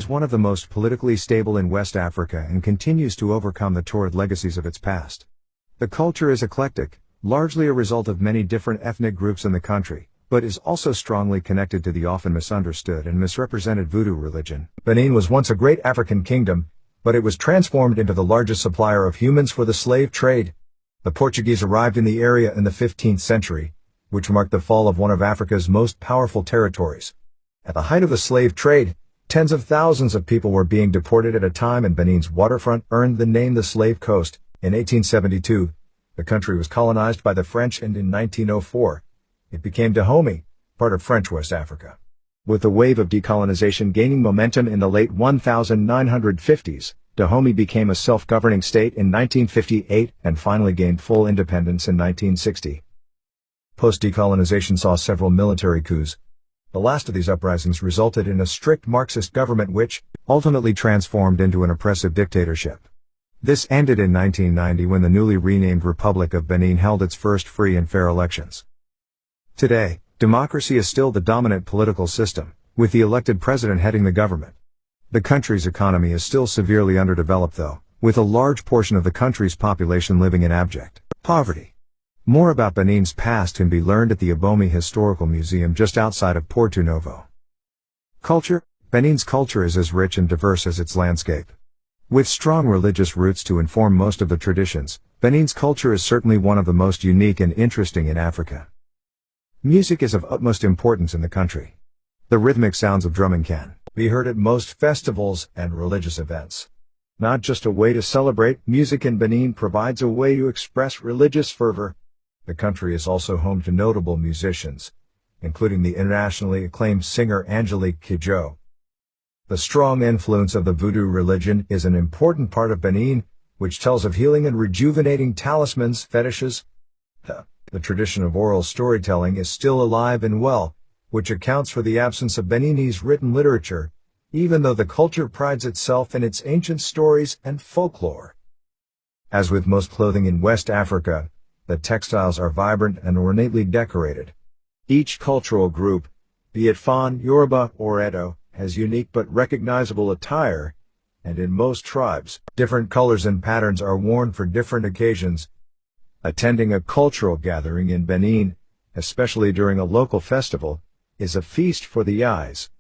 is one of the most politically stable in West Africa and continues to overcome the torrid legacies of its past. The culture is eclectic, largely a result of many different ethnic groups in the country, but is also strongly connected to the often misunderstood and misrepresented voodoo religion. Benin was once a great African kingdom, but it was transformed into the largest supplier of humans for the slave trade. The Portuguese arrived in the area in the 15th century, which marked the fall of one of Africa's most powerful territories. At the height of the slave trade, tens of thousands of people were being deported at a time, and Benin's waterfront earned the name the Slave Coast. In 1872, the country was colonized by the French, and in 1904, it became Dahomey, part of French West Africa. With the wave of decolonization gaining momentum in the late 1950s, Dahomey became a self-governing state in 1958 and finally gained full independence in 1960. Post-decolonization saw several military coups. The last of these uprisings resulted in a strict Marxist government which ultimately transformed into an oppressive dictatorship. This ended in 1990 when the newly renamed Republic of Benin held its first free and fair elections. Today, democracy is still the dominant political system, with the elected president heading the government. The country's economy is still severely underdeveloped though, with a large portion of the country's population living in abject poverty. More about Benin's past can be learned at the Abomey Historical Museum just outside of Porto Novo. Culture. Benin's culture is as rich and diverse as its landscape. With strong religious roots to inform most of the traditions, Benin's culture is certainly one of the most unique and interesting in Africa. Music is of utmost importance in the country. The rhythmic sounds of drumming can be heard at most festivals and religious events. Not just a way to celebrate, music in Benin provides a way to express religious fervor. The country is also home to notable musicians, including the internationally acclaimed singer Angelique Kidjo. The strong influence of the voodoo religion is an important part of Benin, which tells of healing and rejuvenating talismans, fetishes. The tradition of oral storytelling is still alive and well, which accounts for the absence of Beninese written literature, even though the culture prides itself in its ancient stories and folklore. As with most clothing in West Africa, the textiles are vibrant and ornately decorated. Each cultural group, be it Fon, Yoruba, or Edo, has unique but recognizable attire, and in most tribes, different colors and patterns are worn for different occasions. Attending a cultural gathering in Benin, especially during a local festival, is a feast for the eyes.